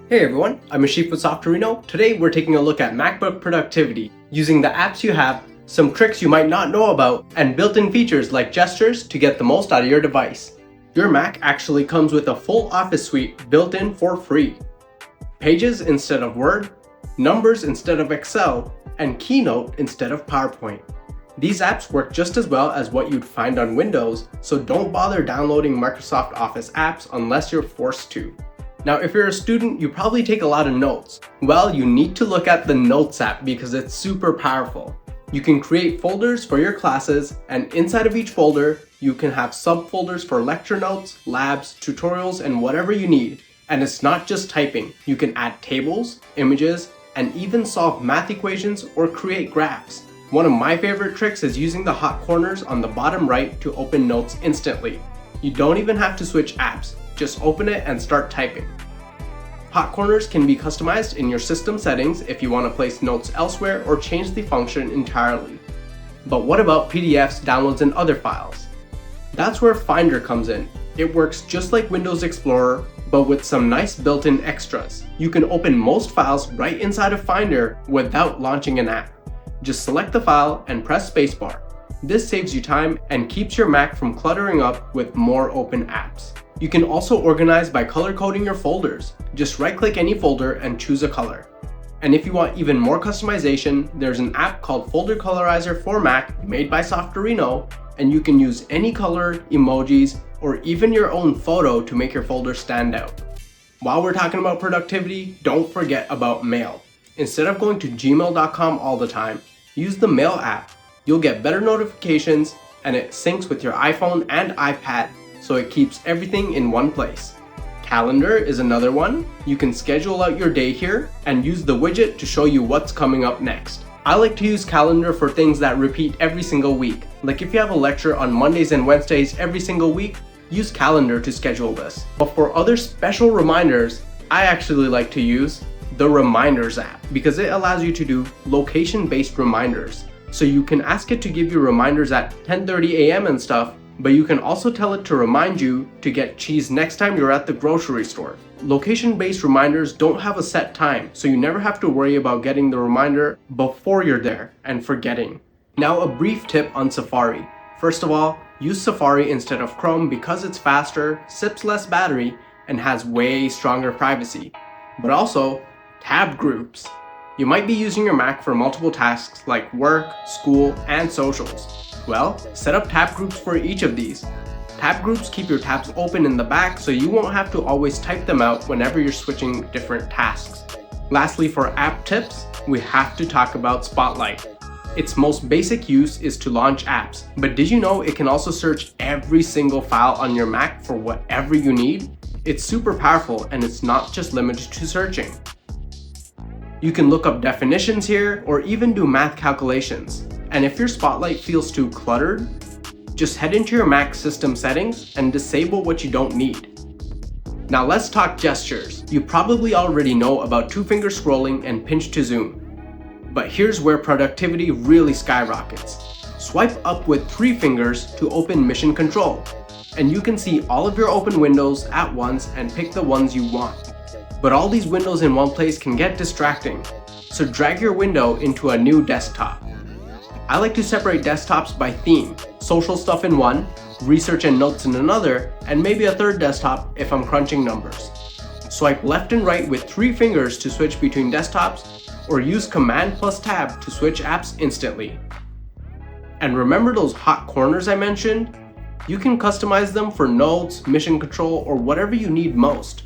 Hey everyone, I'm Ashif with Softorino. Today we're taking a look at MacBook productivity, using the apps you have, some tricks you might not know about, and built-in features like gestures to get the most out of your device. Your Mac actually comes with a full Office suite built in for free. Pages instead of Word, Numbers instead of Excel, and Keynote instead of PowerPoint. These apps work just as well as what you'd find on Windows, so don't bother downloading Microsoft Office apps unless you're forced to. Now, if you're a student, you probably take a lot of notes. Well, you need to look at the Notes app because it's super powerful. You can create folders for your classes, and inside of each folder, you can have subfolders for lecture notes, labs, tutorials, and whatever you need. And it's not just typing. You can add tables, images, and even solve math equations or create graphs. One of my favorite tricks is using the hot corners on the bottom right to open notes instantly. You don't even have to switch apps. Just open it and start typing. Hot corners can be customized in your system settings if you want to place notes elsewhere or change the function entirely. But what about PDFs, downloads, and other files? That's where Finder comes in. It works just like Windows Explorer, but with some nice built-in extras. You can open most files right inside of Finder without launching an app. Just select the file and press spacebar. This saves you time and keeps your Mac from cluttering up with more open apps. You can also organize by color coding your folders. Just right-click any folder and choose a color. And if you want even more customization, there's an app called Folder Colorizer for Mac made by Softorino, and you can use any color, emojis, or even your own photo to make your folder stand out. While we're talking about productivity, don't forget about Mail. Instead of going to gmail.com all the time, use the Mail app. You'll get better notifications, and it syncs with your iPhone and iPad, so it keeps everything in one place. Calendar is another one. You can schedule out your day here and use the widget to show you what's coming up next. I like to use Calendar for things that repeat every single week. Like if you have a lecture on Mondays and Wednesdays every single week, use Calendar to schedule this. But for other special reminders, I actually like to use the Reminders app because it allows you to do location-based reminders. So you can ask it to give you reminders at 10:30 a.m. and stuff, but you can also tell it to remind you to get cheese next time you're at the grocery store. Location-based reminders don't have a set time, so you never have to worry about getting the reminder before you're there and forgetting. Now, a brief tip on Safari. First of all, use Safari instead of Chrome because it's faster, sips less battery, and has way stronger privacy. But also, tab groups. You might be using your Mac for multiple tasks like work, school, and socials. Well, set up tab groups for each of these. Tab groups keep your tabs open in the back so you won't have to always type them out whenever you're switching different tasks. Lastly, for app tips, we have to talk about Spotlight. Its most basic use is to launch apps, but did you know it can also search every single file on your Mac for whatever you need? It's super powerful and it's not just limited to searching. You can look up definitions here or even do math calculations. And if your Spotlight feels too cluttered, just head into your Mac system settings and disable what you don't need. Now let's talk gestures. You probably already know about two-finger scrolling and pinch to zoom. But here's where productivity really skyrockets. Swipe up with 3 fingers to open Mission Control. And you can see all of your open windows at once and pick the ones you want. But all these windows in one place can get distracting. So drag your window into a new desktop. I like to separate desktops by theme, social stuff in one, research and notes in another, and maybe a third desktop if I'm crunching numbers. Swipe left and right with 3 fingers to switch between desktops, or use Command plus Tab to switch apps instantly. And remember those hot corners I mentioned? You can customize them for notes, mission control, or whatever you need most.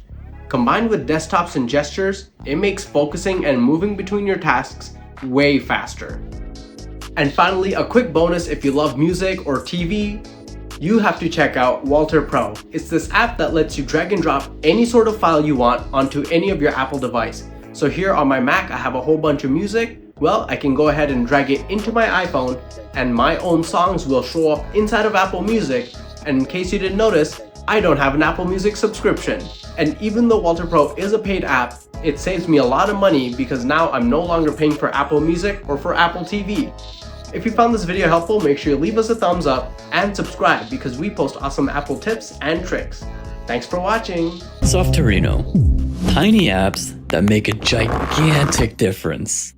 Combined with desktops and gestures, it makes focusing and moving between your tasks way faster. And finally, a quick bonus if you love music or TV, you have to check out WALTR PRO. It's this app that lets you drag and drop any sort of file you want onto any of your Apple device. So here on my Mac, I have a whole bunch of music. Well, I can go ahead and drag it into my iPhone and my own songs will show up inside of Apple Music. And in case you didn't notice, I don't have an Apple Music subscription. And even though WALTR PRO is a paid app, it saves me a lot of money because now I'm no longer paying for Apple Music or for Apple TV. If you found this video helpful, make sure you leave us a thumbs up and subscribe because we post awesome Apple tips and tricks. Thanks for watching. Softorino. tiny apps that make a gigantic difference.